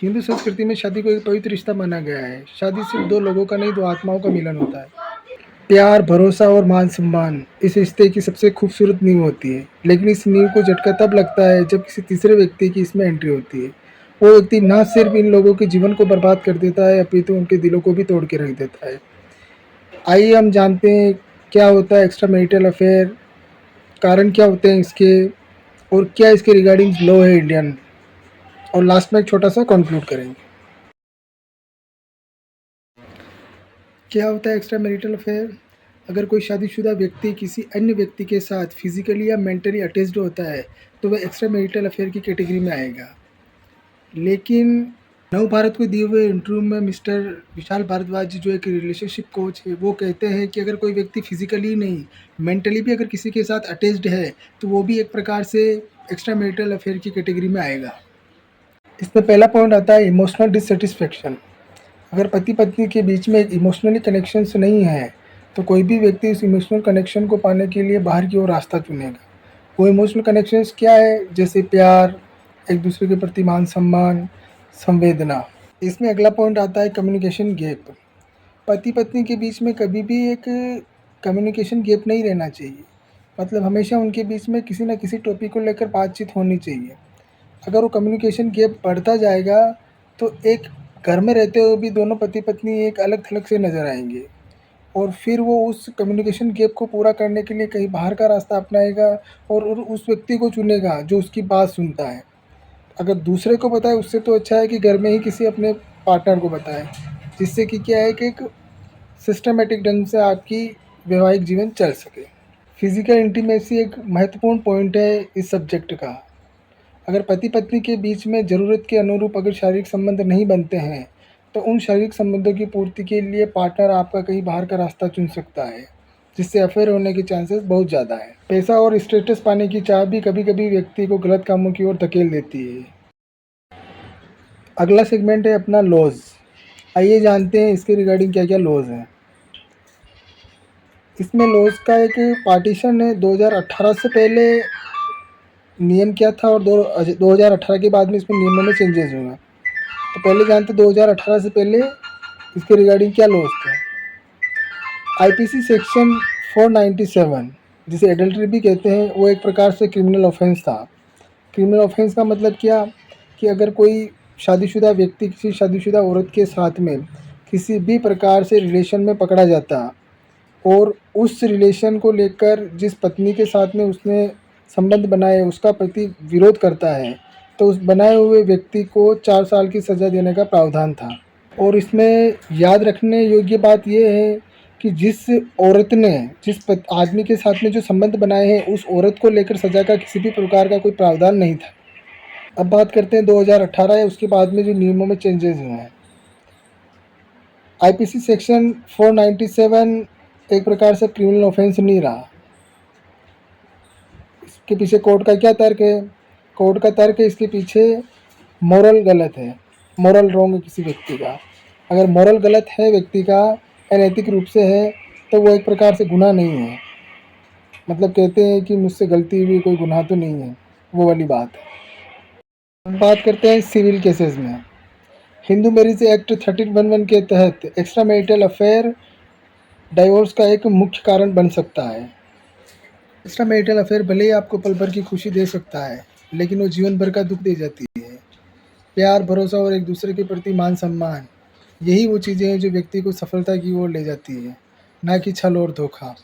हिंदू संस्कृति में शादी को एक पवित्र रिश्ता माना गया है। शादी सिर्फ दो लोगों का नहीं, दो आत्माओं का मिलन होता है। प्यार, भरोसा और मान सम्मान इस रिश्ते की सबसे खूबसूरत नींव होती है। लेकिन इस नींव को झटका तब लगता है जब किसी तीसरे व्यक्ति की इसमें एंट्री होती है। वो व्यक्ति न सिर्फ इन लोगों के जीवन को बर्बाद कर देता है, अपितु उनके दिलों को भी तोड़ के रख देता है। आइए हम जानते हैं क्या होता है एक्स्ट्रा मैरिटल अफेयर, कारण क्या होते हैं इसके, और क्या इसके रिगार्डिंग लॉ है इंडियन, और लास्ट में एक छोटा सा कंक्लूड करेंगे। क्या होता है एक्स्ट्रा मैरिटल अफेयर? अगर कोई शादीशुदा व्यक्ति किसी अन्य व्यक्ति के साथ फिजिकली या मेंटली अटैच्ड होता है तो वह एक्स्ट्रा मैरिटल अफेयर की कैटेगरी में आएगा। लेकिन नव भारत को दिए हुए इंटरव्यू में मिस्टर विशाल भारद्वाज जी, जो एक रिलेशनशिप कोच है, वो कहते हैं कि अगर कोई व्यक्ति फिजिकली नहीं, मेंटली भी अगर किसी के साथ अटैच्ड है तो वो भी एक प्रकार से एक्स्ट्रा मैरिटल अफेयर की कैटेगरी में आएगा। इसमें पहला पॉइंट आता है इमोशनल डिससेटिस्फेक्शन। अगर पति पत्नी के बीच में एक इमोशनली कनेक्शंस नहीं है तो कोई भी व्यक्ति इस इमोशनल कनेक्शन को पाने के लिए बाहर की ओर रास्ता चुनेगा। वो इमोशनल कनेक्शंस क्या है? जैसे प्यार, एक दूसरे के प्रति मान सम्मान, संवेदना। इसमें अगला पॉइंट आता है कम्युनिकेशन गैप। पति पत्नी के बीच में कभी भी एक कम्युनिकेशन गैप नहीं रहना चाहिए। मतलब हमेशा उनके बीच में किसी न किसी टॉपिक को लेकर बातचीत होनी चाहिए। अगर वो कम्युनिकेशन गैप बढ़ता जाएगा तो एक घर में रहते हुए भी दोनों पति पत्नी एक अलग थलग से नज़र आएंगे, और फिर वो उस कम्युनिकेशन गैप को पूरा करने के लिए कहीं बाहर का रास्ता अपनाएगा और उस व्यक्ति को चुनेगा जो उसकी बात सुनता है। अगर दूसरे को बताए उससे तो अच्छा है कि घर में ही किसी अपने पार्टनर को बताए, जिससे कि क्या है कि एक सिस्टमेटिक ढंग से आपकी वैवाहिक जीवन चल सके। फिजिकल इंटीमेसी एक महत्वपूर्ण पॉइंट है इस सब्जेक्ट का। अगर पति पत्नी के बीच में ज़रूरत के अनुरूप अगर शारीरिक संबंध नहीं बनते हैं तो उन शारीरिक संबंधों की पूर्ति के लिए पार्टनर आपका कहीं बाहर का रास्ता चुन सकता है, जिससे अफेयर होने के चांसेस बहुत ज़्यादा है। पैसा और स्टेटस पाने की चाह भी कभी कभी व्यक्ति को गलत कामों की ओर धकेल देती है। अगला सेगमेंट है अपना लॉज। आइए जानते हैं इसके रिगार्डिंग क्या क्या लॉज हैं। इसमें लॉज का एक पार्टीशन है। 2018 से पहले नियम क्या था और 2018 के बाद में इसमें नियमों में चेंजेस हुए हैं। तो पहले जानते 2018 से पहले इसके रिगार्डिंग क्या लॉज थे। आईपीसी सेक्शन 497, जिसे एडल्ट्री भी कहते हैं, वो एक प्रकार से क्रिमिनल ऑफेंस था। क्रिमिनल ऑफेंस का मतलब क्या कि अगर कोई शादीशुदा व्यक्ति किसी शादीशुदा औरत के साथ में किसी भी प्रकार से रिलेशन में पकड़ा जाता और उस रिलेशन को लेकर जिस पत्नी के साथ में उसने संबंध बनाए उसका पति विरोध करता है तो उस बनाए हुए व्यक्ति को 4 साल की सज़ा देने का प्रावधान था। और इसमें याद रखने योग्य बात यह है कि जिस औरत ने आदमी के साथ में जो संबंध बनाए हैं उस औरत को लेकर सज़ा का किसी भी प्रकार का कोई प्रावधान नहीं था। अब बात करते हैं 2018 है उसके बाद में जो नियमों में चेंजेस हुए हैं। आईपीसी सेक्शन 497 एक प्रकार से क्रिमिनल ऑफेंस नहीं रहा। इसके पीछे कोर्ट का क्या तर्क है? कोर्ट का तर्क है इसके पीछे मोरल गलत है, मोरल रॉन्ग है किसी व्यक्ति का। अगर मोरल गलत है व्यक्ति का, अनैतिक रूप से है, तो वो एक प्रकार से गुनाह नहीं है। मतलब कहते हैं कि मुझसे गलती हुई, कोई गुनाह तो नहीं है, वो वाली बात है। अब बात करते हैं सिविल केसेस में। हिंदू मैरिज एक्ट 1311 के तहत एक्स्ट्रा मैरिटल अफेयर डाइवोर्स का एक मुख्य कारण बन सकता है। एक्स्ट्रा मैरिटल अफेयर भले ही आपको पल भर की खुशी दे सकता है, लेकिन वो जीवन भर का दुख दे जाती है। प्यार, भरोसा और एक दूसरे के प्रति मान सम्मान, यही वो चीज़ें हैं जो व्यक्ति को सफलता की ओर ले जाती है, ना कि छल और धोखा।